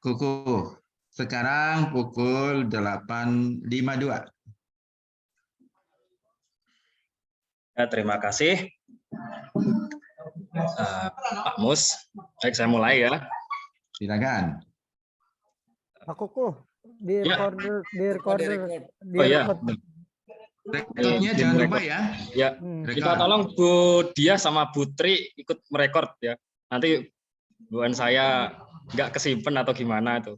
Kuku. Sekarang pukul 8.52. Ya, terima kasih. Pak Mus, baik saya mulai ya. Silakan. Pak Kuku, di Ya. recorder, di recorder, di Oh ya, record. Rekodnya jangan lupa ya. ya. Kita tolong Bu Dia sama Bu Tri ikut merekord ya. Nanti bukan saya nggak kesimpan atau gimana tuh,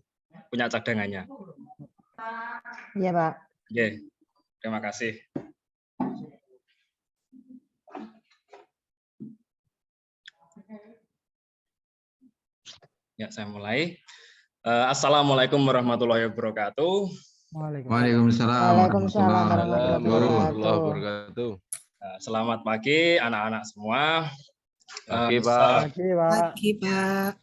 punya cadangannya. Iya, Pak. Oke, terima kasih. Ya, saya mulai. Assalamualaikum warahmatullahi wabarakatuh. Waalaikumsalam Waalaikumsalam warahmatullahi wabarakatuh. Selamat pagi anak-anak semua. Pagi, Pak. Pagi, Pak.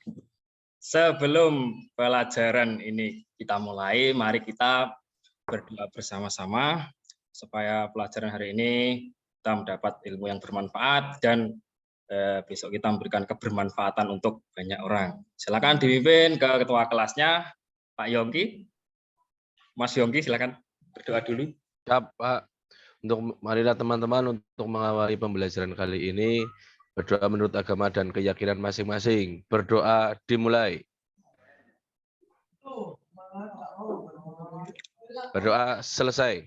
Sebelum pelajaran ini kita mulai, mari kita berdoa bersama-sama supaya pelajaran hari ini kita mendapat ilmu yang bermanfaat dan besok kita memberikan kebermanfaatan untuk banyak orang. Silakan dipimpin ke ketua kelasnya, Pak Yongki. Mas Yongki, silakan berdoa dulu. Siap, Pak. Marilah teman-teman untuk mengawali pembelajaran kali ini berdoa menurut agama dan keyakinan masing-masing. Berdoa dimulai. Berdoa selesai.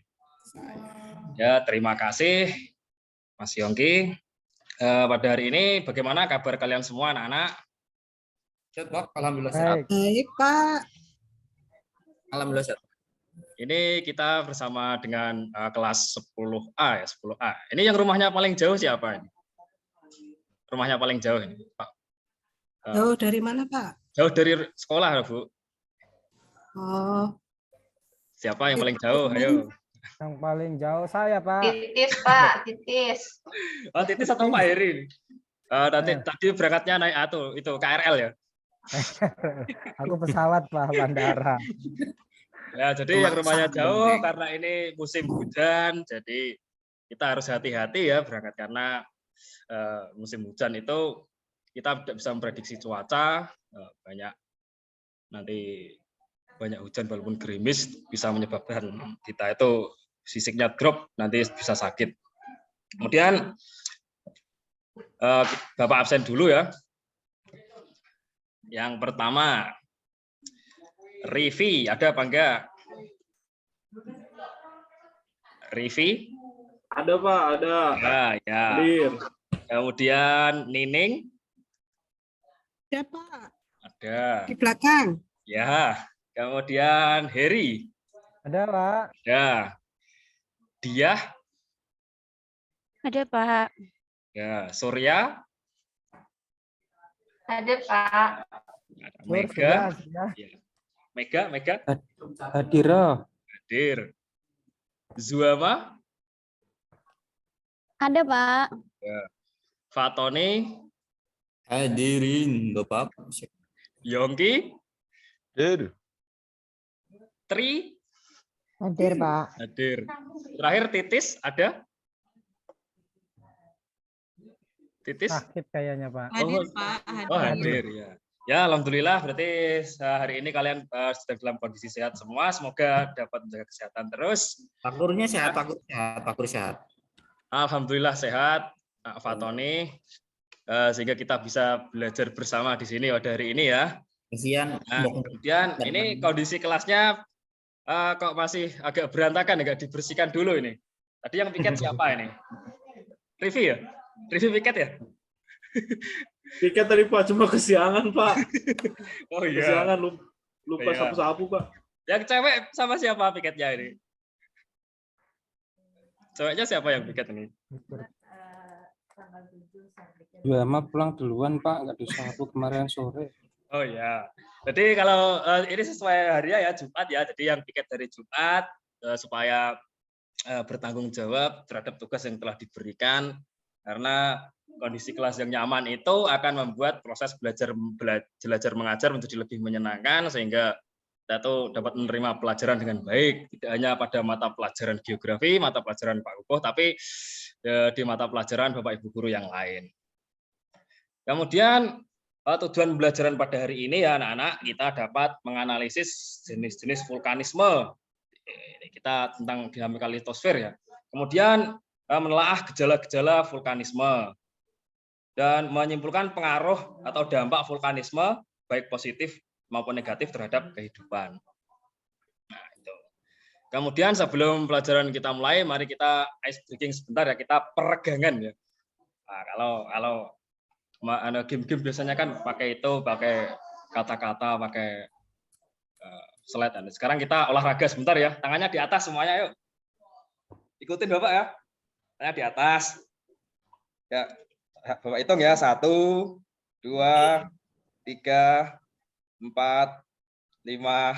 Ya, terima kasih Mas Yongki. Pada hari ini bagaimana kabar kalian semua anak-anak? Sehat, Pak. Alhamdulillah sehat. Baik, Pak. Alhamdulillah sehat. Ini kita bersama dengan kelas 10A ya, 10A. Ini yang rumahnya paling jauh siapa ini? Rumahnya paling jauh ini, Pak. Jauh dari mana, Pak? Jauh dari sekolah, Bu. Oh. Siapa yang paling jauh? Ayo. Yang paling jauh saya, Pak. Titis, Pak, Titis. Oh, Titis atau Pak Heri? Tadi berangkatnya naik itu KRL ya. Aku pesawat, Pak, bandara. Ya, jadi yang rumahnya jauh karena ini musim hujan, jadi kita harus hati-hati ya berangkat karena musim hujan itu kita tidak bisa memprediksi cuaca, banyak hujan walaupun gerimis bisa menyebabkan kita itu fisiknya drop, nanti bisa sakit. Kemudian Bapak absen dulu ya. Yang pertama, Rivi, ada apa enggak? Rivi? Ada, Pak, ada. Ya. Hadir. Kemudian Nining? Ada, Pak. Ada. Di belakang. Ya. Kemudian Heri? Ada, Pak. Ya. Dia? Ada, Pak. Ya. Surya? Ada, Pak. Ada Mega? Ya. Mega? Hadir. Zuama? Ada, Pak. Ya. Fatoni? Hadirin, Bapak. Yongki? Hadir. Tri? Hadir, Pak. Hadir. Terakhir Titis ada? Titis? Sakit kayaknya, Pak. Hadir, Pak. Hadir. Oh, hadir ya. Ya, alhamdulillah berarti hari ini kalian sedang dalam kondisi sehat semua. Semoga dapat menjaga kesehatan terus. Pakurnya sehat, pakur sehat. Alhamdulillah sehat, Pak Fatoni. Sehingga kita bisa belajar bersama di sini pada hari ini ya. Kasihan. Nah, kemudian ini kondisi kelasnya kok masih agak berantakan, agak dibersihkan dulu ini. Tadi yang piket siapa ini? Rivi ya? Rivi piket ya? Piket tadi, Pak, cuma kesiangan, Pak. Oh iya. Kesiangan, lupa Iya. sapu-sapu, Pak. Yang cewek sama siapa piketnya ini? Ceweknya siapa yang piket ini? Mah pulang duluan, Pak, nggak disapu kemarin sore. Oh ya. Jadi kalau ini sesuai hari ya Jumat ya. Jadi yang piket dari Jumat supaya bertanggung jawab terhadap tugas yang telah diberikan, karena kondisi kelas yang nyaman itu akan membuat proses belajar mengajar menjadi lebih menyenangkan sehingga kita tuh dapat menerima pelajaran dengan baik, tidak hanya pada mata pelajaran geografi, mata pelajaran Pak Ukoh, tapi di mata pelajaran Bapak Ibu guru yang lain. Kemudian tujuan pembelajaran pada hari ini ya anak-anak, kita dapat menganalisis jenis-jenis vulkanisme. Kita tentang dinamika litosfer ya. Kemudian menelaah gejala-gejala vulkanisme dan menyimpulkan pengaruh atau dampak vulkanisme baik positif maupun negatif terhadap kehidupan. Nah, itu. Kemudian sebelum pelajaran kita mulai, mari kita ice breaking sebentar ya, kita peregangan ya. Nah, kalau game-game biasanya kan pakai kata-kata, pakai slide. Sekarang kita olahraga sebentar ya. Tangannya di atas semuanya, yuk. Ikutin Bapak ya. Tangannya di atas. Ya, Bapak hitung ya. 1, 2, 3, 4, 5,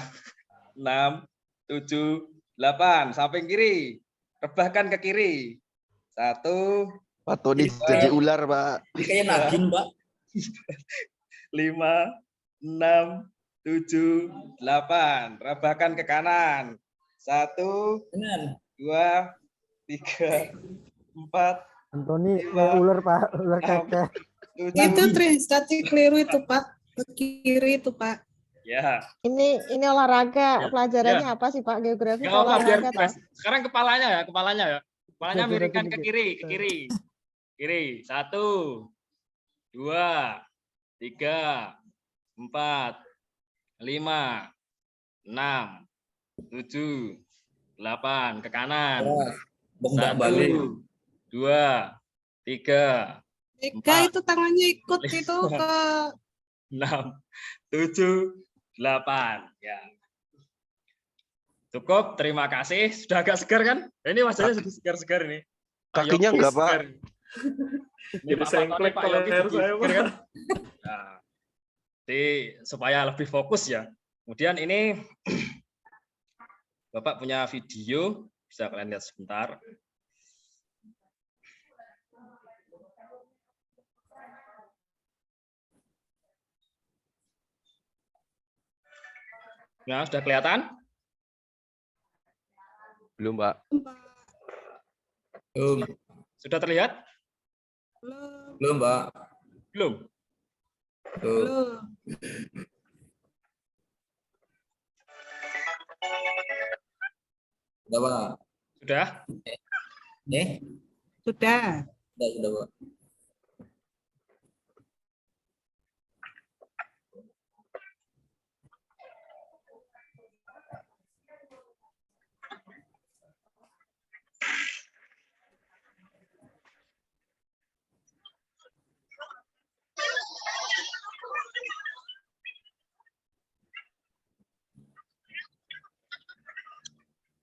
6, 7, 8. Samping kiri. Rebahkan ke kiri. 1. Pak Tony jadi ular, Pak. Kayak nagin, Pak. 5, 6, 7, 8. Rebahkan ke kanan. 1, 2, 3, 4. Antoni ular Pak, ular keke. Itu Trisakti keliru itu Pak. Ke kiri itu Pak. Ya. Ini olahraga. Ya, Pelajarannya apa sih Pak? Geografi Nggak apa-apa, biar olahraga fresh. toh? Sekarang kepalanya ya. Kepalanya Oke, miringkan ke dikit. kiri, ke kiri. Kiri. 1, 2, 3, 4, 5, 6, 7, 8. Ke kanan. 1, 2, 3, Eka itu tangannya ikut itu ke 6, 7, 8. Ya. Cukup, terima kasih. Sudah agak segar kan? Ini wajahnya sudah segar-segar ini. Pak Kakinya Yogi enggak, Pak? segar. Ini Jadi Pak sengklek Pak Yogi leher jadi saya, segar Pak. kan? Nah, jadi supaya lebih fokus ya. Kemudian ini Bapak punya video, bisa kalian lihat sebentar. Nah, sudah kelihatan? Belum, Pak. Sudah terlihat? Belum, Pak. Belum? belum. Udah, Pak. Sudah? Sudah. Udah, Pak.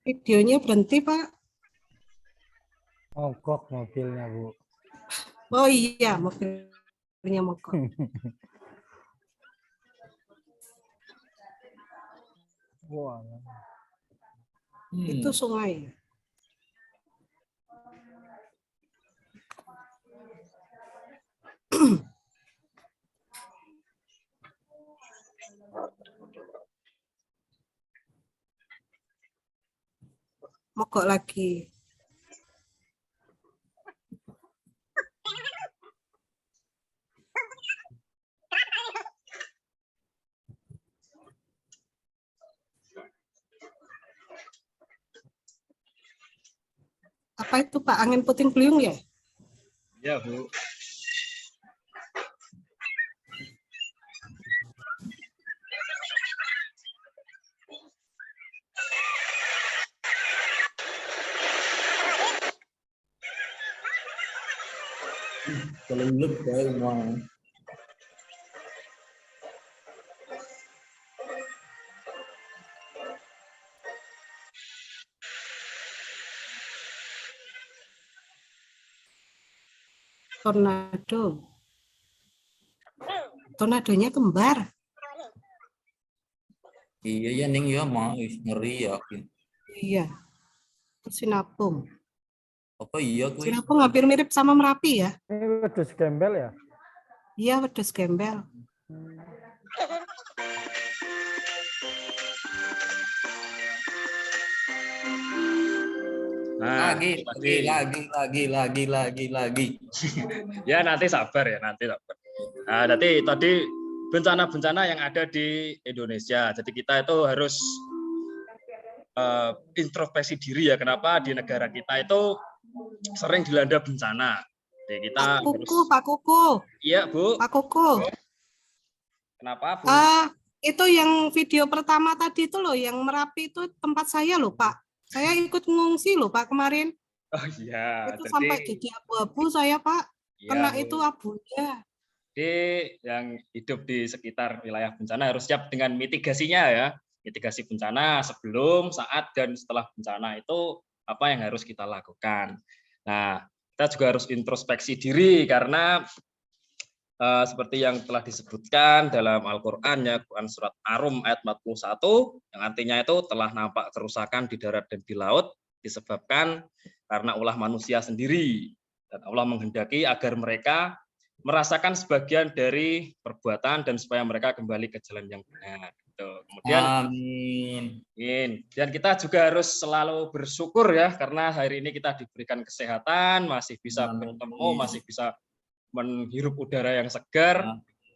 Videonya berhenti Pak. Mogok mobilnya Bu. Oh iya, mobilnya mogok. Wah. Itu sungai. Mogok lagi. Apa itu Pak? Angin puting beliung ya? Ya, Bu. Kelelep kayak semua. Tornado. Tornadonya kembar. Iya ya Ning ya mah ngeri ya. Iya. Sinabung. Apa iya kuwi? Sinabung hampir mirip sama Merapi ya? Ini wedhus gembel ya? Iya, wedhus gembel. Nah, Lagi. Ya nanti sabar ya, nanti sabar. Nah, tadi bencana-bencana yang ada di Indonesia. Jadi kita itu harus introspeksi diri ya. Kenapa di negara kita itu sering dilanda bencana. Jadi kita Pak Kuku. Iya, Bu. Pak Kuku. Kenapa, Bu? Itu yang video pertama tadi itu loh, yang Merapi itu tempat saya loh, Pak. Saya ikut ngungsi loh, Pak, kemarin. Oh iya. Itu sampai jadi abu-abu saya, Pak. Iya, Kena Bu. itu abunya. Jadi yang hidup di sekitar wilayah bencana harus siap dengan mitigasinya ya. Mitigasi bencana sebelum, saat, dan setelah bencana itu apa yang harus kita lakukan. Nah, kita juga harus introspeksi diri karena seperti yang telah disebutkan dalam Al-Quran ya, Quran surat Ar-Rum ayat 41 yang artinya itu telah nampak kerusakan di darat dan di laut disebabkan karena ulah manusia sendiri, dan Allah menghendaki agar mereka merasakan sebagian dari perbuatan dan supaya mereka kembali ke jalan yang benar. Kemudian dan kita juga harus selalu bersyukur ya karena hari ini kita diberikan kesehatan, masih bisa bertemu, masih bisa menghirup udara yang segar,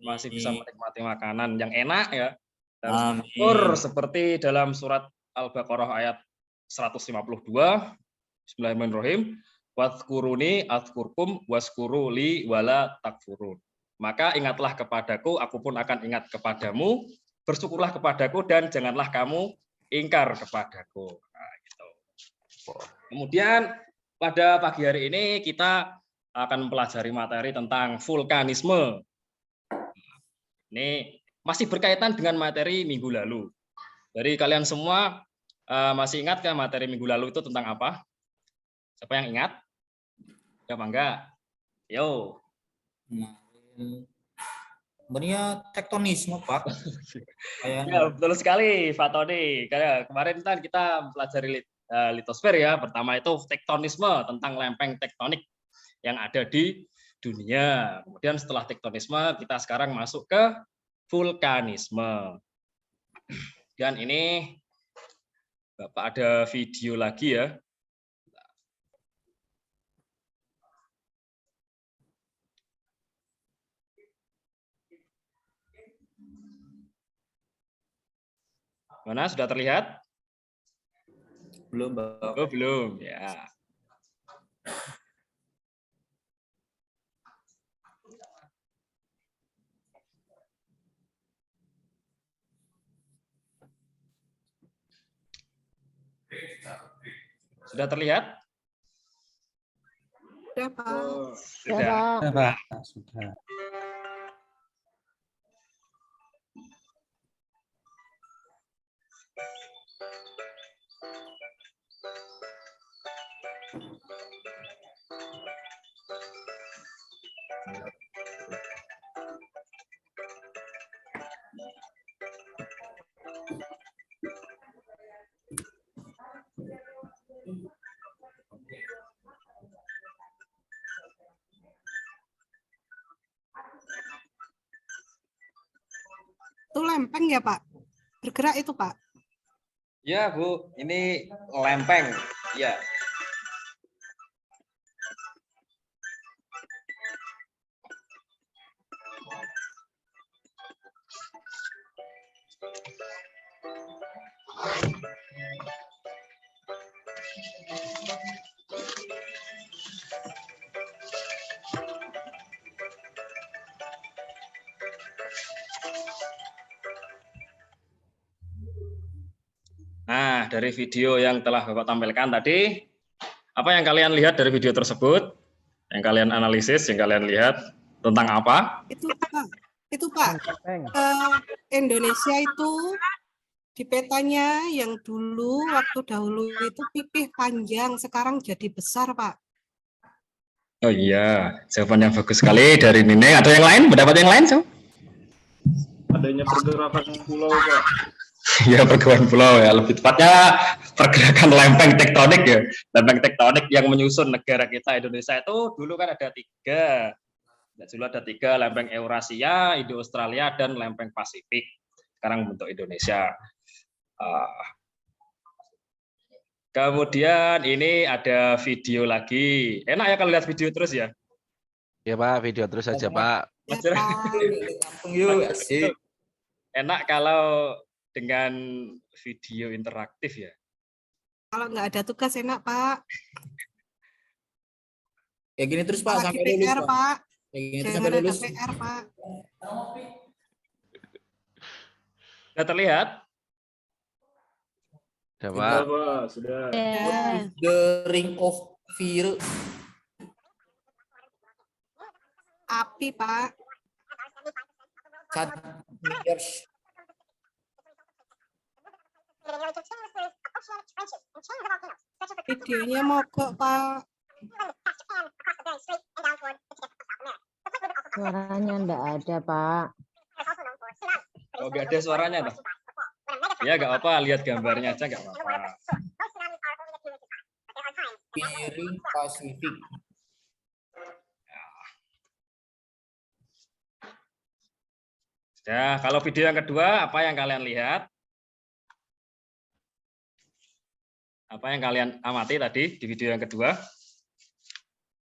masih bisa menikmati makanan yang enak ya. Dan syukur seperti dalam surat Al-Baqarah ayat 152, Bismillahirrahmanirrahim, wadhkuruni adzkurkum waskuru li wala takfurun. Maka ingatlah kepadaku, aku pun akan ingat kepadamu, bersyukurlah kepadaku dan janganlah kamu ingkar kepadaku. Nah, gitu. Kemudian pada pagi hari ini kita akan mempelajari materi tentang vulkanisme. Ini masih berkaitan dengan materi minggu lalu. Dari kalian semua masih ingat kan materi minggu lalu itu tentang apa? Siapa yang ingat? Siapa enggak? Yo. Sebenarnya tektonisme, Pak. Ya, betul sekali, Pak Tony. Kemarin kan kita mempelajari litosfer ya. Pertama itu tektonisme, tentang lempeng tektonik yang ada di dunia. Kemudian setelah tektonisme, kita sekarang masuk ke vulkanisme. Dan ini Bapak ada video lagi ya. Mana sudah terlihat? Belum, Pak. Oh, belum ya. Sudah terlihat? Sudah, Pak. Oh, Ya, sudah. Pak. Sudah. Itu lempeng ya, Pak? Bergerak itu, Pak? Ya, Bu, ini lempeng. Ya. Nah, dari video yang telah Bapak tampilkan tadi, apa yang kalian lihat dari video tersebut? Yang kalian analisis, yang kalian lihat tentang apa? Itu Pak, Indonesia itu di petanya yang dulu, waktu dahulu itu pipih panjang, sekarang jadi besar, Pak. Oh iya, jawaban yang bagus sekali dari Nine. Ada yang lain? Pendapat yang lain, so? Adanya pergerakan pulau, Pak. Ya, pergerakan pulau ya, lebih tepatnya pergerakan lempeng tektonik ya. Lempeng tektonik yang menyusun negara kita Indonesia itu dulu kan ada tiga. Dulu ada tiga, lempeng Eurasia, Indo-Australia, dan lempeng Pasifik. Sekarang bentuk Indonesia. Kemudian ini ada video lagi. Enak ya kalau lihat video terus ya? Ya Pak, video terus saja Pak. Pelajaran Langsung yuk, asik. enak kalau dengan video interaktif ya. Kalau nggak ada tugas enak, Pak. Kayak gini terus Pak, Apalagi sampai lulus PR, Pak. Pak. Kayak gini terus Jangan sampai ada lulus. PR, Pak. Sudah terlihat? Sudah, Sudah, Pak. Pak. Sudah. Ya. The ring of fire. Api, Pak. Years. Videonya mogok, Pak. Suaranya enggak ada, Pak. Oh, nggak ada suaranya, Pak. Ya, nggak apa-apa. Lihat gambarnya aja, nggak apa-apa. Piring Pacific. Ya, kalau video yang kedua, apa yang kalian lihat? Apa yang kalian amati tadi di video yang kedua?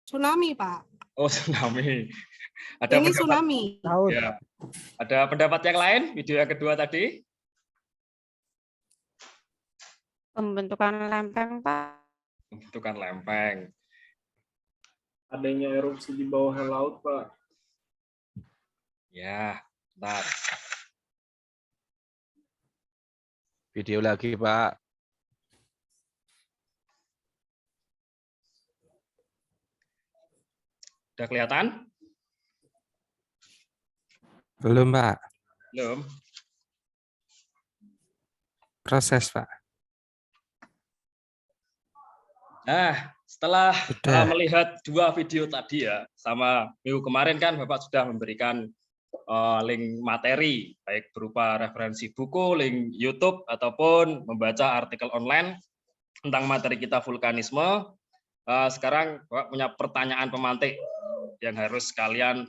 Tsunami, Pak. Oh, tsunami. Ada Ini pendapat, tsunami. Laut. ya. Ada pendapat yang lain video yang kedua tadi? Pembentukan lempeng, Pak. Pembentukan lempeng. Adanya erupsi di bawah laut, Pak. Ya, bentar. Video lagi, Pak. Udah kelihatan? Belum, Pak. Belum. Proses, Pak. Nah, setelah Sudah. melihat dua video tadi ya, sama minggu kemarin kan Bapak sudah memberikan link materi, baik berupa referensi buku, link YouTube, ataupun membaca artikel online tentang materi kita vulkanisme. Sekarang Bapak punya pertanyaan pemantik yang harus kalian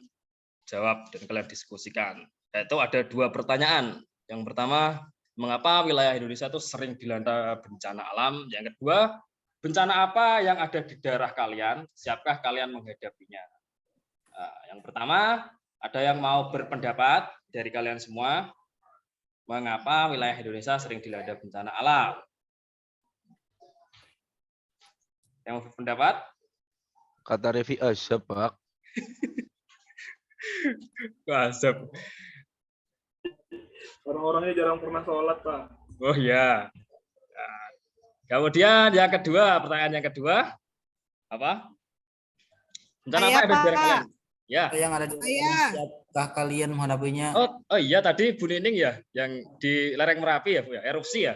jawab dan kalian diskusikan. Yaitu ada dua pertanyaan. Yang pertama, mengapa wilayah Indonesia itu sering dilanda bencana alam? Yang kedua, bencana apa yang ada di daerah kalian? Siapkah kalian menghadapinya? Yang pertama, ada yang mau berpendapat dari kalian semua, mengapa wilayah Indonesia sering dilanda bencana alam? Yang mau berpendapat? Kata Revi Azab, Pak. Asap. Orang-orangnya jarang pernah sholat, Pak. Oh ya. Nah, kemudian yang kedua, pertanyaan yang kedua, apa? Bencana apa Saya, yang ada di daerah Pak. kalian? Ya. Yang ada di Saya. siapkah kalian menghadapinya? Oh iya tadi Bu Nining ya, yang di lereng Merapi ya Bu ya, erupsi ya.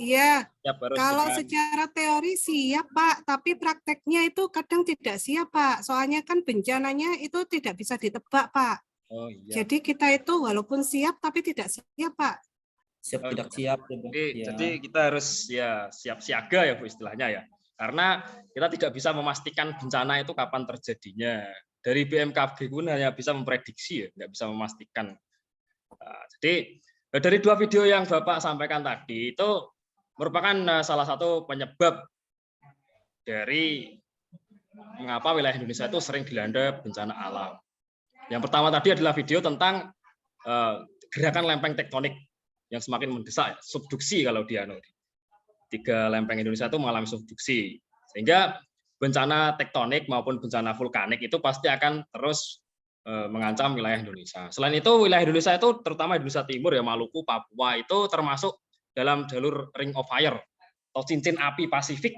Iya. Siap, harus Kalau dengan- secara teori siap, Pak, tapi prakteknya itu kadang tidak siap, Pak. Soalnya kan bencananya itu tidak bisa ditebak, Pak. Oh iya. Jadi kita itu walaupun siap tapi tidak siap, Pak. Siap tidak siap. Jadi kita harus ya siap siaga ya Bu istilahnya ya. Karena kita tidak bisa memastikan bencana itu kapan terjadinya. Dari BMKG pun hanya bisa memprediksi ya, nggak bisa memastikan. Nah, jadi dari dua video yang Bapak sampaikan tadi itu merupakan salah satu penyebab dari mengapa wilayah Indonesia itu sering dilanda bencana alam. Yang pertama tadi adalah video tentang gerakan lempeng tektonik yang semakin mendesak, subduksi kalau dia 3 lempeng Indonesia itu mengalami subduksi, sehingga bencana tektonik maupun bencana vulkanik itu pasti akan terus mengancam wilayah Indonesia. Selain itu wilayah Indonesia itu terutama Indonesia Timur ya, Maluku, Papua itu termasuk dalam jalur Ring of Fire atau cincin api Pasifik,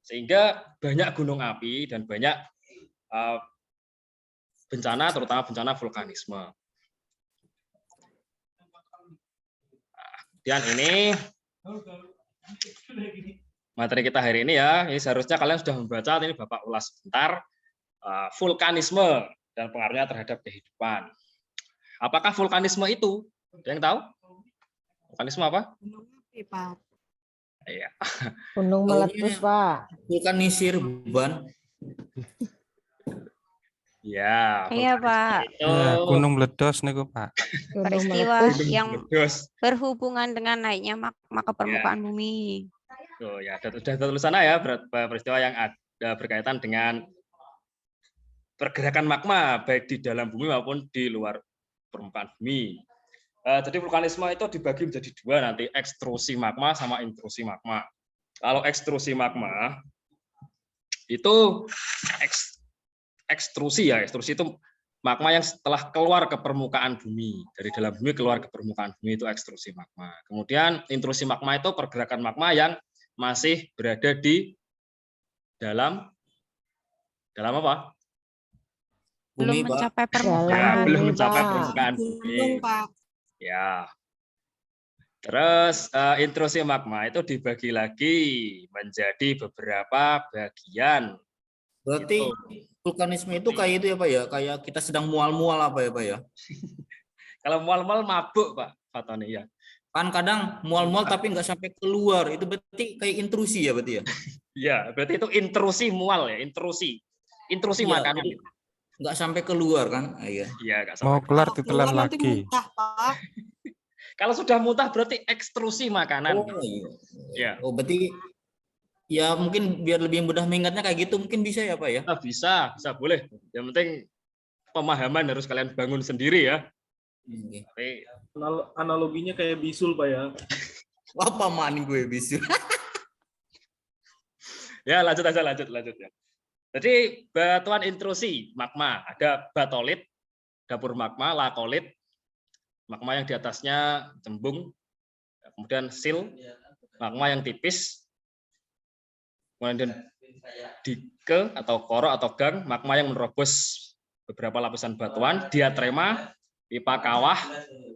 sehingga banyak gunung api dan banyak bencana, terutama bencana vulkanisme. Kemudian ini materi kita hari ini ya, ini seharusnya kalian sudah membaca, ini Bapak ulas sebentar, vulkanisme dan pengaruhnya terhadap kehidupan. Apakah vulkanisme itu? Ada yang tahu? Vulkanisme apa? Gunung api, Pak. Iya. Gunung meletus, Pak. Vulkanisir beban. Ya, Iya, Pak. Ya, gunung meledos niku, Pak. Gunung Peristiwa meletus. yang meletus. berhubungan dengan naiknya magma ke permukaan bumi. Tuh, ya, sudah tulisannya ya, peristiwa yang ada berkaitan dengan pergerakan magma baik di dalam bumi maupun di luar permukaan bumi. Jadi vulkanisme itu dibagi menjadi dua nanti, ekstrusi magma sama intrusi magma. Kalau ekstrusi magma itu ekstrusi ya, ekstrusi itu magma yang setelah keluar ke permukaan bumi, dari dalam bumi keluar ke permukaan bumi itu ekstrusi magma. Kemudian intrusi magma itu pergerakan magma yang masih berada di dalam apa? Belum Bumi, Pak. mencapai Ya, permukaan. belum Bumi, mencapai Pak. permukaan Gunung, bumi. Pak. Ya. Terus intrusi magma itu dibagi lagi menjadi beberapa bagian. Berarti Gitu. vulkanisme itu kayak itu ya Pak ya, kayak kita sedang mual-mual apa ya Pak ya? Kalau mual-mual mabuk Pak Fatoni ya. Kan kadang mual-mual tapi nggak sampai keluar, itu berarti kayak intrusi ya berarti ya? Iya, berarti itu intrusi mual ya, intrusi. Intrusi Iya, makanan jadi itu. nggak sampai keluar kan? Iya. Iya, nggak Mau sampai. keluar Kalau ditelan keluar nanti lagi. muntah, Pak. Kalau sudah muntah berarti ekstrusi makanan. Oh iya. Ya. Oh berarti ya mungkin biar lebih mudah mengingatnya kayak gitu mungkin bisa ya Pak ya? Nah, bisa boleh. Yang penting pemahaman harus kalian bangun sendiri ya. Oke. Tapi Analoginya kayak bisul, Pak ya. Apa maning gue bisa? ya lanjut ya. Jadi batuan intrusi magma ada batolit, dapur magma, lakolit, magma yang di atasnya cembung, kemudian sil, magma yang tipis, kemudian dike atau koro atau gang, magma yang menerobos beberapa lapisan batuan, diatrema, pipa kawah,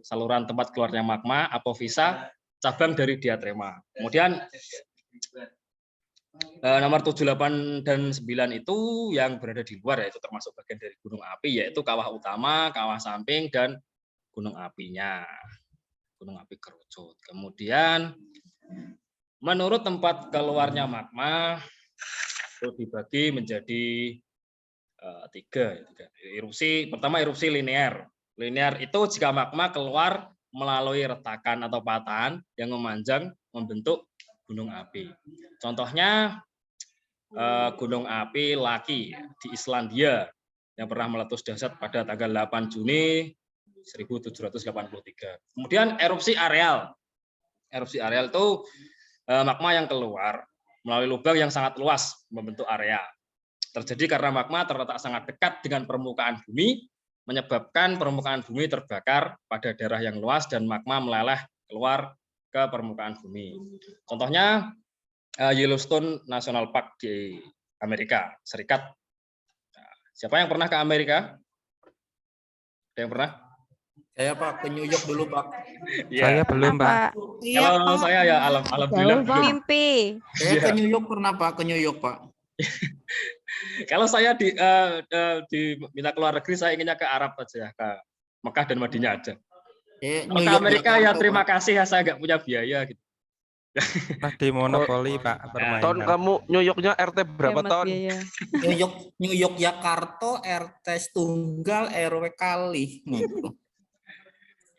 saluran tempat keluarnya magma, apofisa, cabang dari diatrema. Kemudian nomor 7, 8, dan 9 itu yang berada di luar, yaitu termasuk bagian dari gunung api, yaitu kawah utama, kawah samping, dan gunung apinya. Gunung api kerucut. Kemudian menurut tempat keluarnya magma itu dibagi menjadi 3. Erupsi pertama, erupsi linear. Linear itu jika magma keluar melalui retakan atau patahan yang memanjang membentuk gunung api. Contohnya gunung api Laki di Islandia yang pernah meletus dahsyat pada tanggal 8 Juni 1783. Kemudian erupsi areal. Erupsi areal itu magma yang keluar melalui lubang yang sangat luas membentuk area. Terjadi karena magma terletak sangat dekat dengan permukaan bumi, menyebabkan permukaan bumi terbakar pada daerah yang luas dan magma meleleh keluar ke permukaan bumi. Contohnya Yellowstone National Park di Amerika Serikat. Siapa yang pernah ke Amerika? Ada yang pernah? Saya Pak ke New York dulu Pak. Saya belum, Pak. Iya, Kalau Pak. saya ya alhamdulillah. Jauh, Pak. Mimpi. Saya ke New York pernah Pak, ke New York Pak. Kalau saya diminta keluar negeri, saya inginnya ke Arab aja, ke Mekah dan Madinah aja. Kalau ke Amerika ya terima kasih ya, saya nggak punya biaya gitu. Nah, di monopoli, Pak, permainan. Ton, kamu New Yorknya RT berapa Hemat ton? biaya. New York Jakarta RT tunggal RW kali.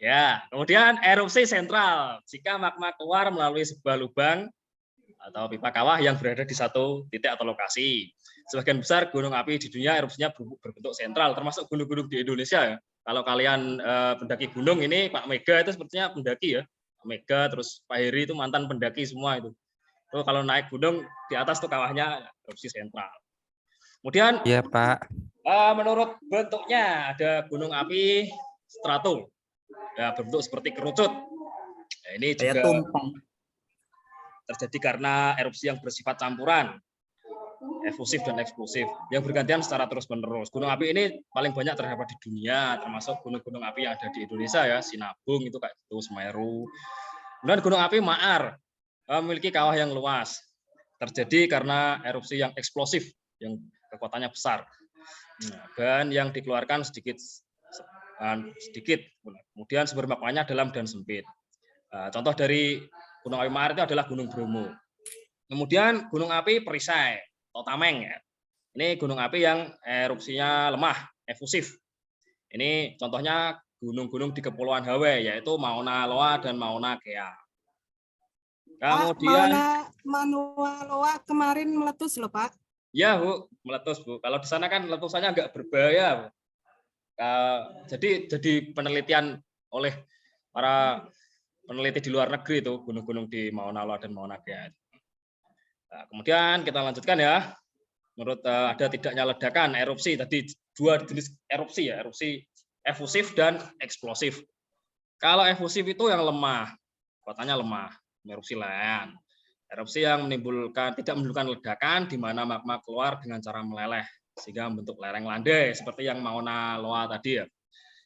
Ya, kemudian erupsi sentral. Jika magma keluar melalui sebuah lubang atau pipa kawah yang berada di satu titik atau lokasi. Sebagian besar gunung api di dunia erupsinya berbentuk sentral, termasuk gunung-gunung di Indonesia ya. Kalau kalian pendaki gunung ini, Pak Mega itu sepertinya pendaki ya. Mega, terus Pak Heri itu mantan pendaki semua itu. Tuh, kalau naik gunung di atas tuh kawahnya erupsi sentral. Kemudian Iya, Pak. menurut bentuknya ada gunung api strato, ya, berbentuk seperti kerucut. Nah, ini juga terjadi karena erupsi yang bersifat campuran, efusif dan eksplosif, yang bergantian secara terus-menerus. Gunung api ini paling banyak terdapat di dunia, termasuk gunung-gunung api yang ada di Indonesia ya, Sinabung itu kayak gitu, Semeru. Kemudian gunung api Maar memiliki kawah yang luas, terjadi karena erupsi yang eksplosif, yang kekuatannya besar, dan yang dikeluarkan sedikit. Kemudian sumber magmanya dalam dan sempit. Contoh dari gunung api Maar itu adalah Gunung Bromo. Kemudian gunung api Perisai atau Tameng ya. Ini gunung api yang erupsinya lemah, efusif. Ini contohnya gunung-gunung di Kepulauan Hawaii, yaitu Mauna Loa dan Mauna Kea. Kemudian Mauna Loa kemarin meletus loh Pak. Ya, Bu, meletus, Bu. Kalau di sana kan letusannya nggak berbahaya, Bu. Jadi penelitian oleh para peneliti di luar negeri itu gunung-gunung di Mauna Loa dan Mauna Kea. Nah, kemudian kita lanjutkan ya. Menurut ada tidaknya ledakan erupsi tadi dua jenis erupsi ya, erupsi efusif dan eksplosif. Kalau efusif itu yang lemah, kekuatannya lemah, erupsi lain. Erupsi yang tidak menimbulkan ledakan di mana magma keluar dengan cara meleleh sehingga membentuk lereng landai seperti yang Mauna Loa tadi ya.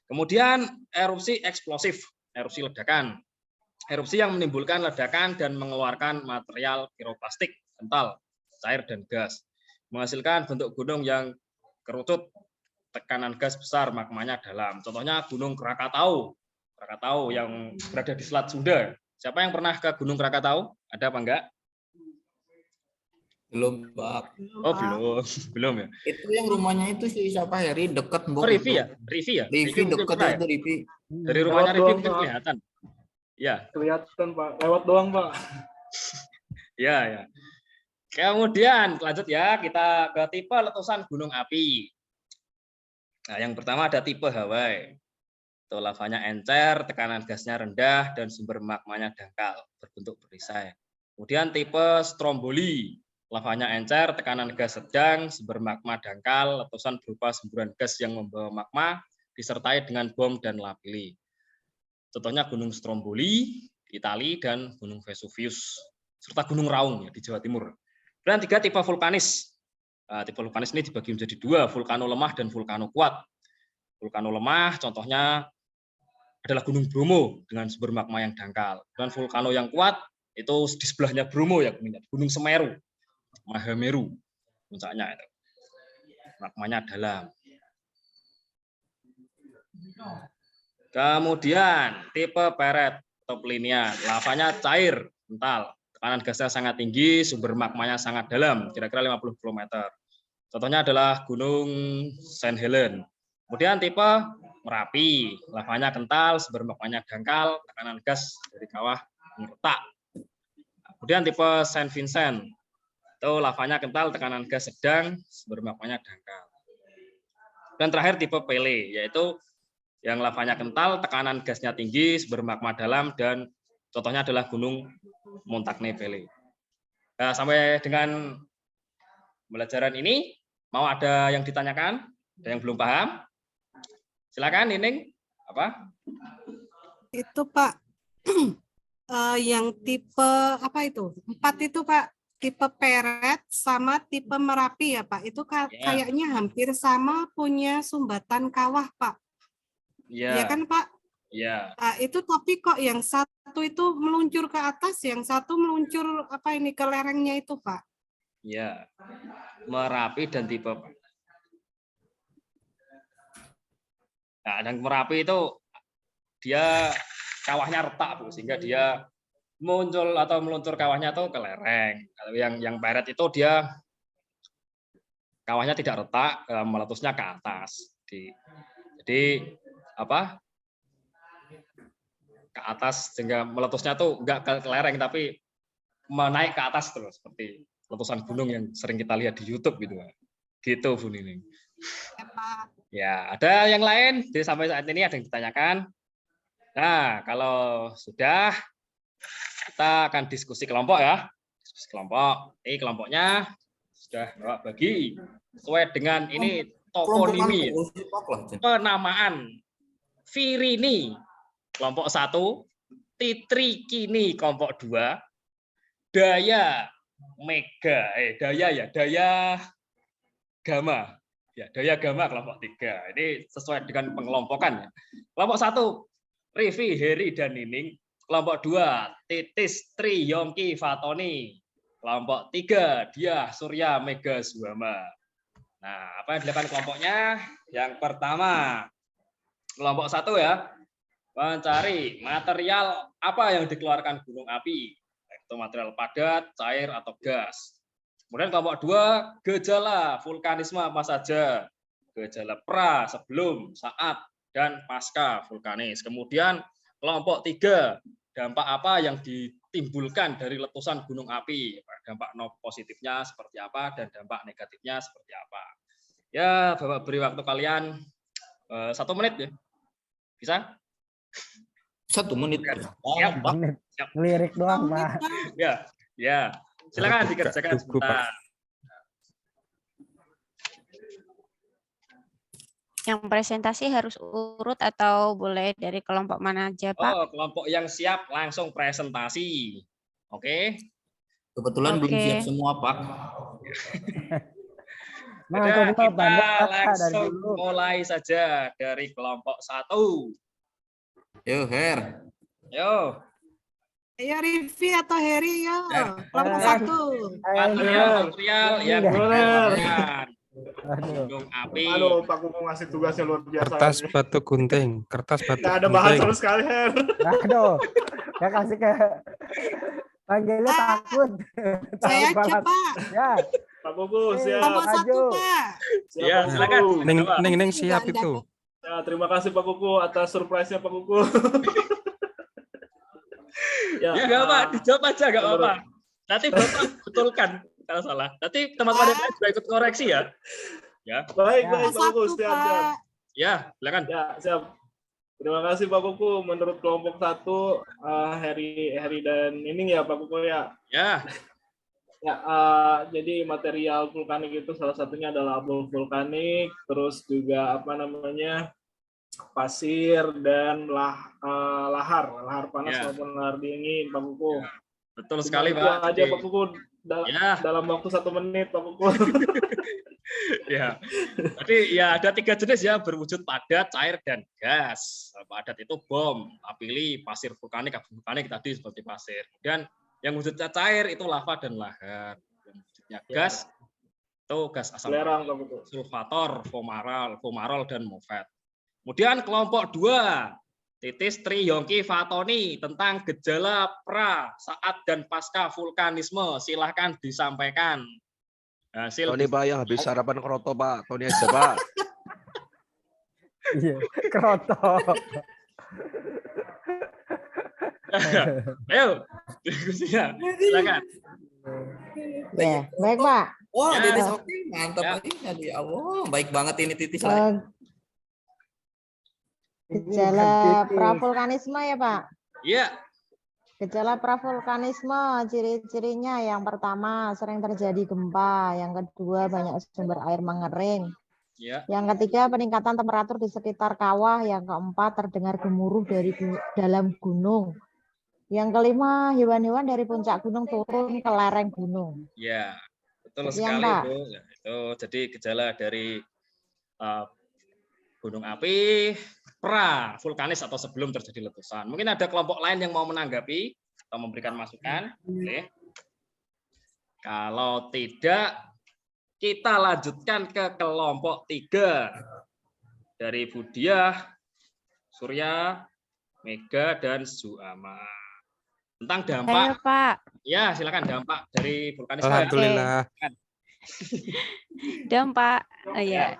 Kemudian erupsi eksplosif, erupsi ledakan. Erupsi yang menimbulkan ledakan dan mengeluarkan material piroplastik, kental, cair dan gas. Menghasilkan bentuk gunung yang kerucut, tekanan gas besar, magmanya dalam. Contohnya Gunung Krakatau. Krakatau yang berada di Selat Sunda. Siapa yang pernah ke Gunung Krakatau? Ada apa enggak? Belum, Pak. Oh, belum ya. Itu yang rumahnya itu si siapa Heri dekat Mbok. Oh, Rivi ya? Rivi ya? Rivi dekat ya? itu Rivi. Dari rumahnya Rivi mungkin kelihatan. Ya. Kelihatan, Pak. Lewat doang, Pak. Ya. Kemudian lanjut ya, kita ke tipe letusan gunung api. Nah, yang pertama ada tipe Hawaii. Itu lavanya encer, tekanan gasnya rendah, dan sumber magmanya dangkal, berbentuk perisai. Kemudian tipe Stromboli. Lavanya encer, tekanan gas sedang, sumber magma dangkal, letusan berupa semburan gas yang membawa magma, disertai dengan bom dan lapilli. Contohnya Gunung Stromboli, Italia, dan Gunung Vesuvius, serta Gunung Raung ya, di Jawa Timur. Dan 3 tipe vulkanis. Tipe vulkanis ini dibagi menjadi 2, vulkano lemah dan vulkano kuat. Vulkano lemah contohnya adalah Gunung Bromo dengan sumber magma yang dangkal. Dan vulkano yang kuat itu di sebelahnya Bromo ya, Gunung Semeru, Mahameru, puncaknya itu. Magmanya dalam. Kemudian tipe Peret atau Plinian, lavanya cair, kental. Tekanan gasnya sangat tinggi, sumber magmanya sangat dalam, kira-kira 50 km. Contohnya adalah Gunung Saint Helen. Kemudian tipe Merapi, lavanya kental, sumber magmanya dangkal, tekanan gas dari kawah meretak. Kemudian tipe Saint Vincent, itu lavanya kental, tekanan gas sedang, sumber magmanya dangkal. Dan terakhir tipe Pele, yaitu yang lavanya kental, tekanan gasnya tinggi, sumber magma dalam, dan contohnya adalah Gunung Montagne Pele. Nah, sampai dengan pembelajaran ini, mau ada yang ditanyakan? Ada yang belum paham? Silakan, Nining. Apa? Itu Pak, yang tipe apa itu? 4 itu Pak, tipe Peret sama tipe Merapi ya Pak. Itu kayaknya hampir sama punya sumbatan kawah Pak. Iya kan Pak? Iya. Nah, itu tapi kok yang satu itu meluncur ke atas, yang satu meluncur apa ini ke lerengnya itu Pak? Iya. Merapi dan tipe Pak. Nah, dan Merapi itu dia kawahnya retak Bu, sehingga dia muncul atau meluncur kawahnya itu ke lereng. Kalau yang Peret itu dia kawahnya tidak retak, meletusnya ke atas. Jadi apa? Ke atas sehingga meletusnya tuh enggak ke lereng tapi menaik ke atas terus seperti letusan gunung yang sering kita lihat di YouTube gitu. Gitu Bu Nining. Ya, ada yang lain? Jadi sampai saat ini ada yang ditanyakan? Nah, kalau sudah kita akan diskusi kelompok ya. Diskusi kelompok. Ini kelompoknya sudah Bapak bagi sesuai dengan ini toponimi, penamaan. Virini kelompok 1, Titrikini kelompok 2, Daya Gama. Ya, Daya Gama kelompok 3. Ini sesuai dengan pengelompokan ya. Kelompok 1, Rivi, Heri dan Nining. Kelompok 2, Titis, Tri, Yongki, Fatoni. Kelompok 3, Diah, Surya, Mega, Suhama. Nah, apa yang dilakukan kelompoknya? Yang pertama, kelompok 1 ya, mencari material apa yang dikeluarkan gunung api, yaitu material padat, cair, atau gas. Kemudian kelompok 2, gejala vulkanisme apa saja, gejala pra, sebelum, saat, dan pasca vulkanis. Kemudian kelompok 3, dampak apa yang timbulkan dari letusan gunung api. Dampak positifnya seperti apa dan dampak negatifnya seperti apa. Ya, Bapak beri waktu kalian 1 menit ya. Bisa? 1 menit. Siap, Pak. Siap. Lirik doang, Pak. Ya, ya. Silakan dikerjakan sebentar. Yang presentasi harus urut atau boleh dari kelompok mana aja, Pak? Oh, kelompok yang siap langsung presentasi. Oke. Kebetulan belum siap semua, Pak. Udah, kita langsung mulai saja dari kelompok 1. Yo, Her. Yo. Ayo Rivi atau Heri, yo. Kelompok 1. Material yang digunakan. Gunung api. Aduh, Pak Kuku ngasih tugasnya luar biasa. Kertas batu gunting, kertas batu Nggak ada bahan gunting. sama sekali, Her. Aduh, gak kasih ke panggilnya takut. Saya Takut aja, banget. Pak. Ya, Pak Kuku, siap. Kelompok 1, maju. Pak. Siap, Ya, Pak silakan. Kuku. Neng siap itu. Ya, terima kasih Pak Kuku atas surprise-nya Pak Kuku. Ya, nggak apa, dijawab aja nggak apa-apa. Nanti Bapak betulkan kalau salah. Nanti teman-teman yang lain juga ikut koreksi ya. Ya. Baik, baik Pak Kelompok Kuku, 1, siap, siap. Pak. Ya, silakan. Ya, siap. Terima kasih Pak Kuku. Menurut kelompok 1, Heri dan Nining ya Pak Kuku ya. Ya. Ya, jadi material vulkanik itu salah satunya adalah abu vulkanik, terus juga apa namanya pasir dan lahar panas Ya. maupun lahar dingin Pak Kuku. Ya. Betul Cuma sekali, itu Pak. aja Jadi- Pak Kuku dalam waktu 1 menit Pak Kuku. Ya. Jadi ya ada 3 jenis ya, berwujud padat, cair, dan gas. Padat itu bom, apili, pasir vulkanik, abu vulkanik tadi seperti pasir. Kemudian yang wujudnya cair itu lava dan lahar. Yang wujudnya gas itu gas asam Belerang Pak Kuku. sulfator, fomarol, dan mofet. Kemudian kelompok 2, Titis Tri Yongki Fatoni tentang gejala pra, saat, dan pasca vulkanisme. Silahkan disampaikan. Hasil Tony Pak yang habis sarapan kroto Pak, Tony aja Pak. Iya, kroto. Ayo, diskusinya. Silakan. Ya, baik Pak. Wah, Ya. Titis oke, mantap Ya. ini. Aduh, Allah, baik banget ini Titis. Gejala pravulkanisme ya Pak. Iya. Gejala pravulkanisme, ciri-cirinya yang pertama sering terjadi gempa, yang kedua banyak sumber air mengering, Ya. yang ketiga peningkatan temperatur di sekitar kawah, yang keempat terdengar gemuruh dari dalam gunung, yang kelima hewan-hewan dari puncak gunung turun ke lereng gunung. Ya, betul Sekian, sekali Pak. Bu. Ya, itu jadi gejala dari gunung api pra vulkanis atau sebelum terjadi letusan. Mungkin ada kelompok lain yang mau menanggapi atau memberikan masukan. Boleh. Kalau tidak, kita lanjutkan ke kelompok 3 dari Budiah, Surya, Mega, dan Zuama. Tentang dampak. Ayo, Pak. Ya, silakan dampak dari vulkanisme. Alhamdulillah. Dampak, ya,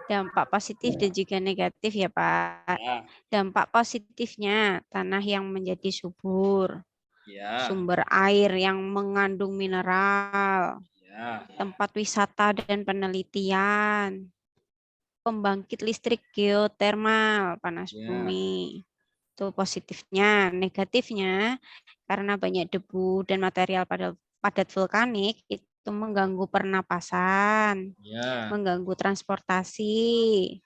dampak positif dan juga negatif ya Pak. Ya. Dampak positifnya tanah yang menjadi subur, Ya. sumber air yang mengandung mineral, Ya. tempat wisata dan penelitian, pembangkit listrik geotermal, panas Ya. bumi. Itu positifnya. Negatifnya karena banyak debu dan material padat vulkanik itu mengganggu pernapasan, Ya. mengganggu transportasi,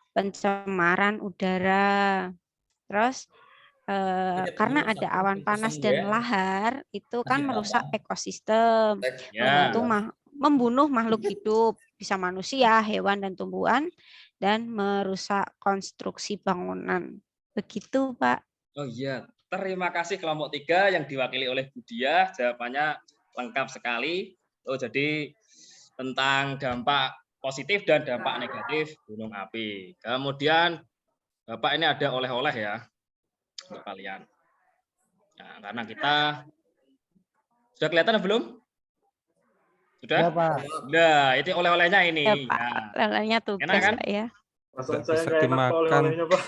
pencemaran udara. Terus karena ada awan panas dan lahar itu kan merusak ekosistem, Ya. membunuh makhluk hidup, bisa manusia, hewan, dan tumbuhan, dan merusak konstruksi bangunan. Begitu, Pak. Oh iya, terima kasih kelompok 3 yang diwakili oleh Budiah. Jawabannya lengkap sekali. Oh, jadi tentang dampak positif dan dampak negatif gunung api. Kemudian Bapak ini ada oleh-oleh ya untuk kalian. Nah, karena kita sudah kelihatan belum? Sudah? Ya, Pak. Nah, itu oleh-olehnya ini. Ya, Pak. Nah, Lelanya tugas, enak kan? Pak, ya. Perasaan Nggak saya bisa nggak enak Pak dimakan. oleh-olehnya Pak.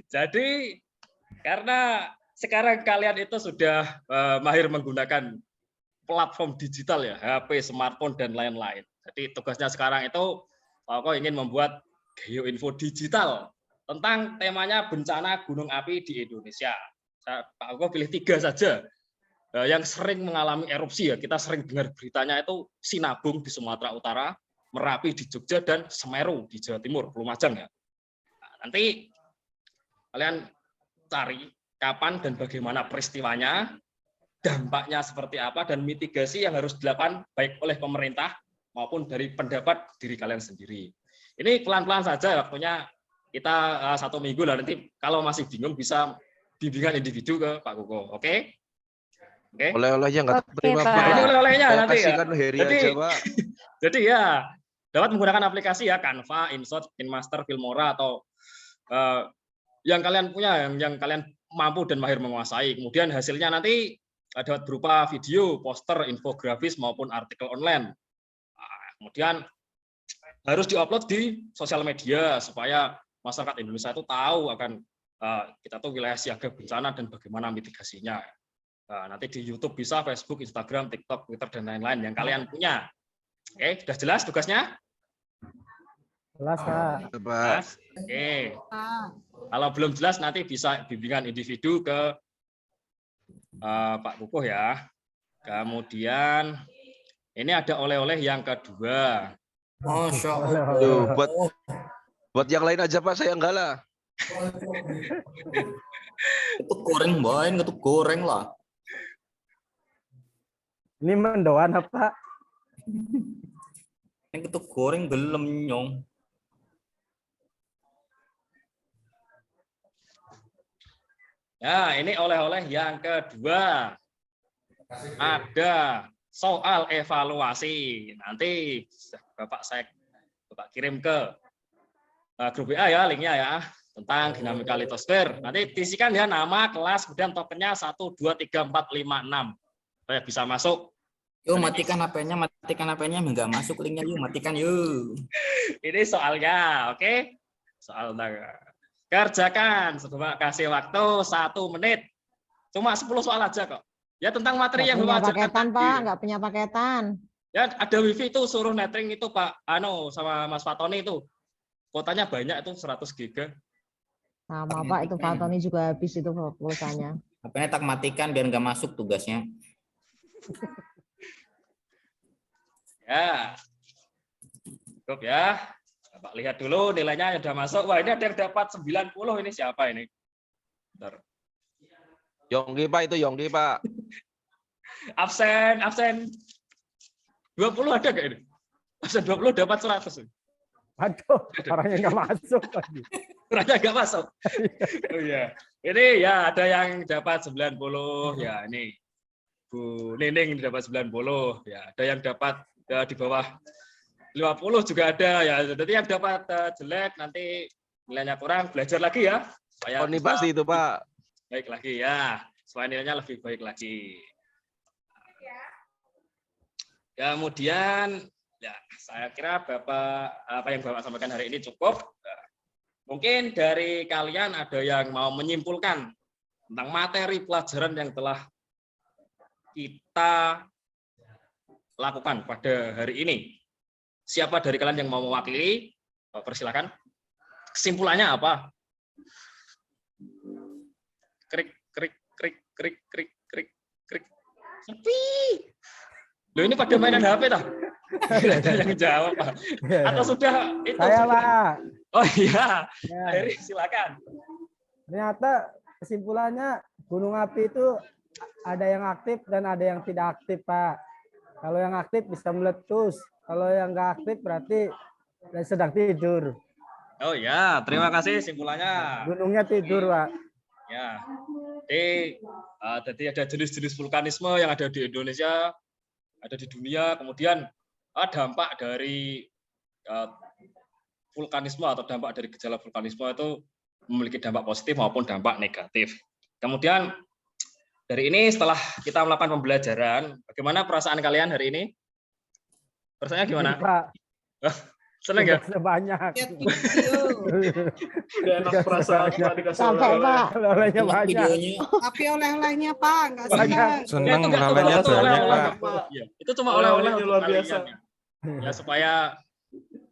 Jadi karena sekarang kalian itu sudah mahir menggunakan platform digital ya, HP, smartphone dan lain-lain. Jadi tugasnya sekarang itu Pak Koko ingin membuat geoinfo digital tentang temanya bencana gunung api di Indonesia. Pak Koko pilih 3 saja yang sering mengalami erupsi ya. Kita sering dengar beritanya itu Sinabung di Sumatera Utara, Merapi di Jogja, dan Semeru di Jawa Timur, Lumajang ya. Nah, nanti kalian cari kapan dan bagaimana peristiwanya, dampaknya seperti apa, dan mitigasi yang harus dilakukan baik oleh pemerintah maupun dari pendapat diri kalian sendiri. Ini pelan-pelan saja waktunya, kita 1 minggu lah, nanti kalau masih bingung bisa bimbingan individu ke Pak Koko, oke? Oke. Oleh-olehnya nggak terima, Pak. Pak. Ini oleh-olehnya Saya nanti ya. kasihkan Heri aja, Pak. Jadi ya dapat menggunakan aplikasi ya Canva, InShot, KineMaster, Filmora atau yang kalian punya, yang kalian mampu dan mahir menguasai. Kemudian hasilnya nanti dapat berupa video, poster, infografis maupun artikel online. Nah, kemudian harus diupload di sosial media supaya masyarakat Indonesia itu tahu akan kita tuh wilayah siaga bencana dan bagaimana mitigasinya. Nah, nanti di YouTube bisa, Facebook, Instagram, TikTok, Twitter, dan lain-lain yang kalian punya. Oke, sudah jelas tugasnya? Jelas, Pak. Jelas? Oke. Kalau belum jelas nanti bisa bimbingan individu ke Pak Kukuh ya. Kemudian ini ada oleh-oleh yang kedua. Masya Allah. Tuh, buat yang lain aja, Pak, saya enggak lah. Ketuk goreng, Boy. Ketuk goreng lah. Ini mendoan apa? Yang ketuk goreng gelem nyong. Ya, ini oleh-oleh yang kedua. Ada soal evaluasi. Nanti Bapak kirim ke grup WA ya, linknya ya, tentang dinamika litosfer. Nanti diisikan ya nama, kelas, kemudian tokennya 1, 2, 3, 4, 5, 6. Supaya bisa masuk. Yuk matikan HP-nya, nggak masuk linknya, yuk matikan yuk. Ini soalnya, oke? Soal kerjakan, coba kasih waktu 1 menit. Cuma 10 soal aja kok. Ya tentang materi yang punya Bapak ajarkan paketan, tadi. Pak, nggak punya paketan. Ya ada wifi itu, suruh netting itu Pak sama Mas Fatoni itu. Kuotanya banyak itu 100 GB. Sama Pak, itu Pak Tony juga habis itu pulsanya. HP-nya tak matikan biar nggak masuk tugasnya. Ya, cukup ya. Bapak lihat dulu nilainya sudah masuk. Wah, ini ada yang dapat 90. Ini siapa ini? Bentar. Yonggi, Pak, itu Yonggi, Pak. Absen. 20 ada nggak ini? Absen 20 dapat 100. Aduh, orangnya nggak masuk lagi. Orangnya nggak masuk. Oh iya. Ini ya ada yang dapat 90. Ya, ini Bu Nining dapat 90. Ya, ada yang dapat di bawah 50 juga ada ya. Jadi yang dapat jelek nanti nilainya kurang, belajar lagi ya. Oh, ini pasti itu, Pak. Baik lagi ya. Supaya nilainya lebih baik lagi. Kemudian ya, saya kira apa yang Bapak sampaikan hari ini cukup. Mungkin dari kalian ada yang mau menyimpulkan tentang materi pelajaran yang telah kita lakukan pada hari ini. Siapa dari kalian yang mau mewakili? Persilakan. Kesimpulannya apa? Krik. Sepi. Loh, ini pada mainan HP tah? Tidak ada yang jawab, Pak. Atau sudah itu? Saya, sudah? Pak. Oh iya. Ya. Heri, silakan. Ternyata kesimpulannya gunung api itu ada yang aktif dan ada yang tidak aktif, Pak. Kalau yang aktif bisa meletus. Kalau yang nggak aktif berarti sedang tidur. Oh ya, terima kasih simpulannya. Gunungnya tidur, Pak. Ya. Jadi ada jenis-jenis vulkanisme yang ada di Indonesia, ada di dunia, kemudian dampak dari vulkanisme atau dampak dari gejala vulkanisme itu memiliki dampak positif maupun dampak negatif. Kemudian dari ini setelah kita melakukan pembelajaran, bagaimana perasaan kalian hari ini? Perasaannya gimana? Pak. Seneng ya? Tugasnya banyak. Lihat video. Udah enak perasaan Pak dikasih Capek, oleh-oleh. Pak. Oleh-olehnya Lihat banyak. videonya. Tapi oleh-olehnya Pak, nggak Banyak. senang. Ya, Seneng itu nggak oleh-olehnya termasuk banyak, oleh-oleh, Pak. Pak. Iya, itu cuma oleh-oleh Oleh-olehnya untuk luar kalian biasa. ya. Ya supaya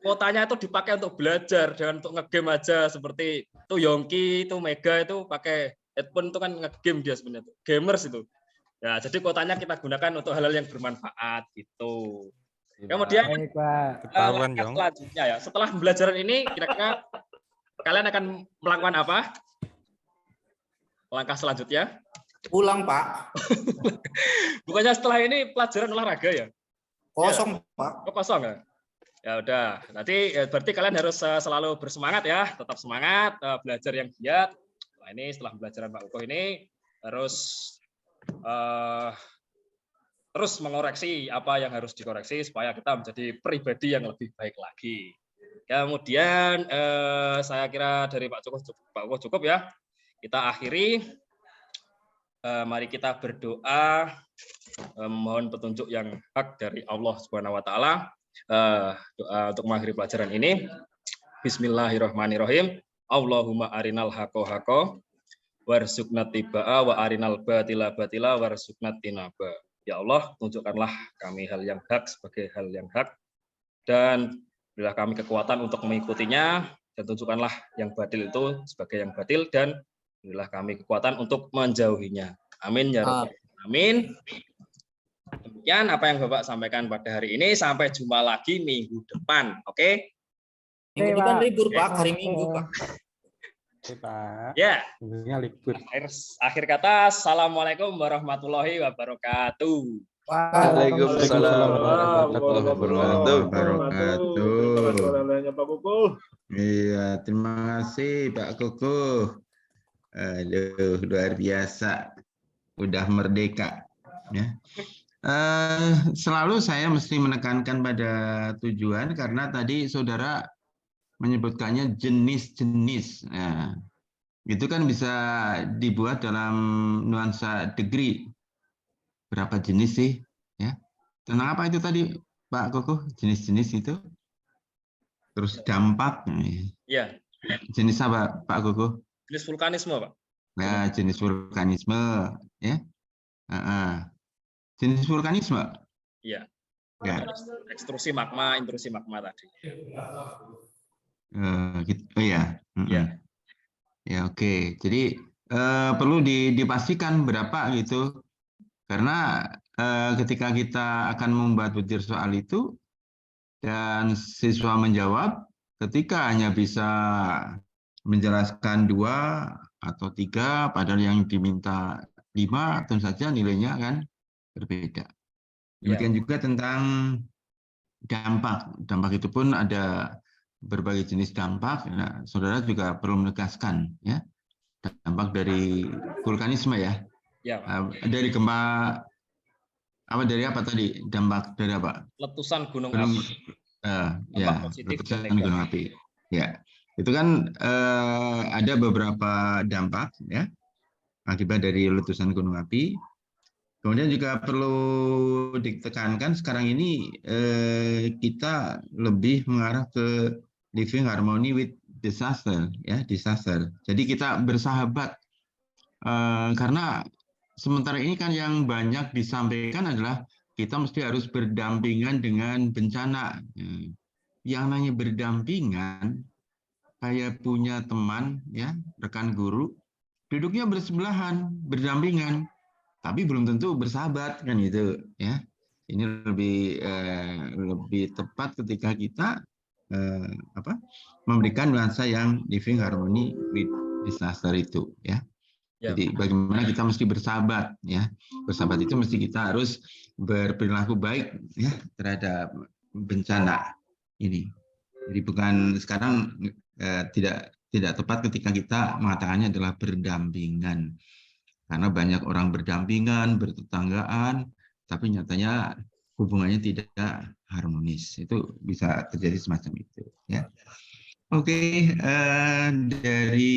kuotanya itu dipakai untuk belajar, jangan untuk ngegame aja seperti itu Yongki, itu Mega itu pakai headphone itu kan ngegame dia sebenarnya tuh. Gamers itu. Ya, jadi kuotanya kita gunakan untuk hal-hal yang bermanfaat gitu. Kemudian Baik, Pak. Ketahuan, langkah Jong. selanjutnya ya, setelah pembelajaran ini kira-kira kalian akan melakukan apa? Langkah selanjutnya? Pulang, Pak. Bukannya setelah ini pelajaran olahraga ya? Kosong, Pak. Oh, kosong ya? Ya udah, nanti berarti kalian harus selalu bersemangat ya, tetap semangat, belajar yang giat. Nah, ini setelah pembelajaran Pak Uko ini harus terus mengoreksi apa yang harus dikoreksi supaya kita menjadi pribadi yang lebih baik lagi. Kemudian saya kira dari Pak Uko cukup ya. Kita akhiri. Mari kita berdoa mohon petunjuk yang hak dari Allah Subhanahu wa taala. Doa untuk mengakhiri pelajaran ini. Bismillahirrahmanirrahim. Allahumma arinal haqqo haqqo warzuqna tibaa wa arinal batila batila warzuqna tinaba. Ya Allah, tunjukkanlah kami hal yang hak sebagai hal yang hak dan berilah kami kekuatan untuk mengikutinya dan tunjukkanlah yang batil itu sebagai yang batil dan berilah kami kekuatan untuk menjauhinya. Amin ya rabbal alamin. Demikian apa yang Bapak sampaikan pada hari ini. Sampai jumpa lagi minggu depan. Oke? Minggu depan libur, Pak. Hari Minggu, Pak. Oke, Pak. Ya. Minggunya libur. Akhir kata, assalamualaikum warahmatullahi wabarakatuh. Waalaikumsalam warahmatullahi wabarakatuh. Terima kasih oleh-olehnya Pak Kuku. Iya, terima kasih Pak Kuku. Aduh, luar biasa. Udah merdeka. Ya. Selalu saya mesti menekankan pada tujuan karena tadi saudara menyebutkannya jenis-jenis. Nah, itu kan bisa dibuat dalam nuansa degree. Berapa jenis sih? Ya. Tentang apa itu tadi, Pak Koko? Jenis-jenis itu? Terus dampak. Iya. Jenis apa, Pak Koko? Jenis vulkanisme, Pak. Ya, jenis vulkanisme. Ya. Jenis vulkanisme. Iya. Ya. Ekstrusi magma, intrusi magma tadi. Gitu. Oh ya. Ya. Ya oke. Jadi perlu dipastikan berapa gitu. Karena ketika kita akan membuat butir soal itu dan siswa menjawab, ketika hanya bisa menjelaskan 2 atau 3, padahal yang diminta 5, tentu saja nilainya akan berbeda. Demikian juga tentang dampak. Dampak itu pun ada berbagai jenis dampak. Nah, saudara juga perlu menegaskan ya dampak dari vulkanisme ya. Ya. Dari gempa apa dari apa tadi? Dampak dari apa? Letusan gunung api. Ya, letusan gunung api. Ya, itu kan ada beberapa dampak ya akibat dari letusan gunung api. Kemudian juga perlu ditekankan sekarang ini kita lebih mengarah ke living harmony with disaster, ya disaster. Jadi kita bersahabat karena sementara ini kan yang banyak disampaikan adalah kita mesti harus berdampingan dengan bencana. Yang namanya berdampingan kayak punya teman, ya rekan guru, duduknya bersebelahan, berdampingan. Tapi belum tentu bersahabat kan gitu ya. Ini lebih tepat ketika kita memberikan nuansa yang living harmony with disaster itu ya. Jadi bagaimana kita mesti bersahabat ya. Bersahabat itu mesti kita harus berperilaku baik ya terhadap bencana ini. Jadi bukan sekarang tidak tepat ketika kita mengatakannya adalah berdampingan. Karena banyak orang berdampingan, bertetanggaan, tapi nyatanya hubungannya tidak harmonis. Itu bisa terjadi semacam itu. Ya. Oke, dari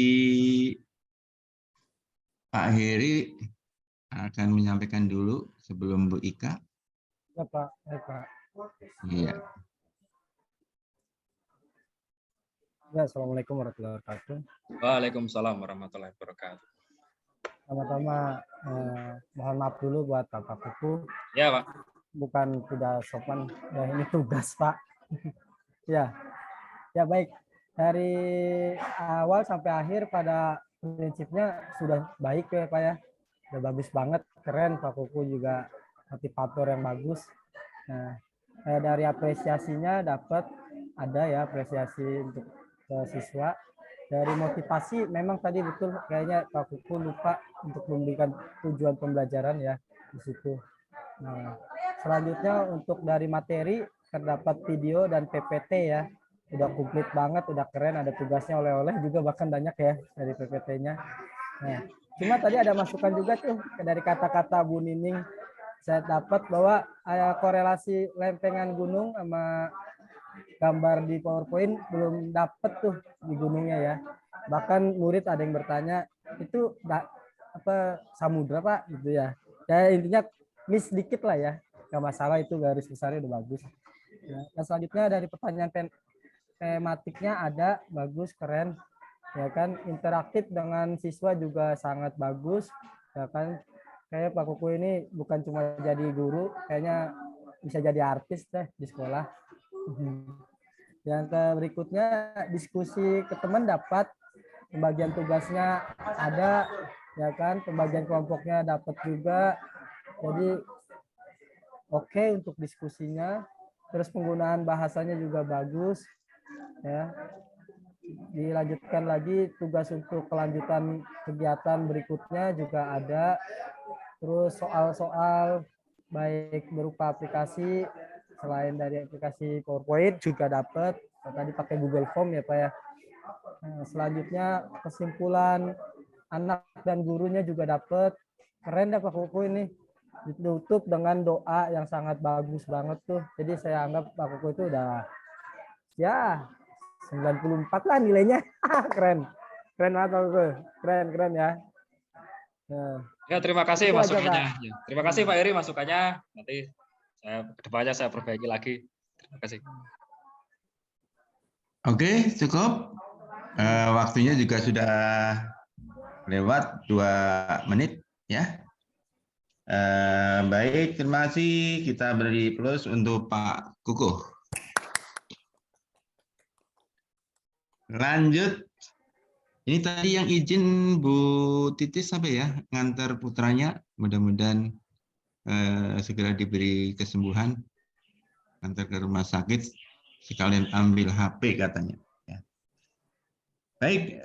Pak Heri akan menyampaikan dulu sebelum Bu Ika. Ya Pak, ya Pak. Iya. Ya, Assalamualaikum warahmatullahi wabarakatuh. Waalaikumsalam warahmatullahi wabarakatuh. Pertama-tama mohon maaf dulu buat Bapak Kuku. Ya, Pak. Bukan tidak sopan, ya ini tugas Pak. Ya, ya baik. Dari awal sampai akhir pada prinsipnya sudah baik ya Pak ya. Sudah bagus banget, keren Pak Kuku juga motivator yang bagus. Nah, dari apresiasinya dapat ada ya apresiasi untuk siswa. Dari motivasi memang tadi betul kayaknya Pak Kuku lupa untuk memberikan tujuan pembelajaran ya di situ. Nah, selanjutnya untuk dari materi terdapat video dan PPT ya. Udah komplit banget, udah keren, ada tugasnya oleh-oleh juga bahkan banyak ya dari PPT-nya. Nah, cuma tadi ada masukan juga tuh dari kata-kata Bu Nining. Saya dapat bahwa korelasi lempengan gunung sama gambar di PowerPoint belum dapat tuh di gunungnya ya. Bahkan murid ada yang bertanya, itu apa samudra Pak gitu ya. Ya intinya miss dikit lah ya. Gak masalah, itu garis besarnya udah bagus. Ya, dan selanjutnya dari pertanyaan tematiknya ada bagus, keren. Ya kan, interaktif dengan siswa juga sangat bagus. Ya kan, kayak Pak Kuku ini bukan cuma jadi guru, kayaknya bisa jadi artis deh di sekolah. Yang berikutnya diskusi ke teman dapat, pembagian tugasnya ada, ya kan, pembagian kelompoknya dapat juga. Jadi oke untuk diskusinya, terus penggunaan bahasanya juga bagus, ya. Dilanjutkan lagi tugas untuk kelanjutan kegiatan berikutnya juga ada. Terus soal-soal baik berupa aplikasi, selain dari aplikasi PowerPoint juga dapat. Tadi pakai Google Form ya Pak ya. Nah, selanjutnya kesimpulan anak dan gurunya juga dapat. Keren dah Pak Kuku ini. Ditutup dengan doa yang sangat bagus banget tuh. Jadi saya anggap Pak Kuku itu udah ya 94 lah nilainya. Keren. Keren banget Pak Kuku. Keren ya. Nah, ya, terima kasih itu aja, masukannya. Pak. Ya, terima kasih Pak Eri masukannya. Nanti kedepannya saya perbaiki lagi. Terima kasih. Oke, cukup. Waktunya juga sudah lewat 2 menit ya. Baik, terima kasih. Kita beri plus untuk Pak Kukuh. Lanjut. Ini tadi yang izin Bu Titis sampai ya ngantar putranya. Mudah-mudahan segera diberi kesembuhan. Antar ke rumah sakit. Sekalian ambil HP katanya. Ya. Baik.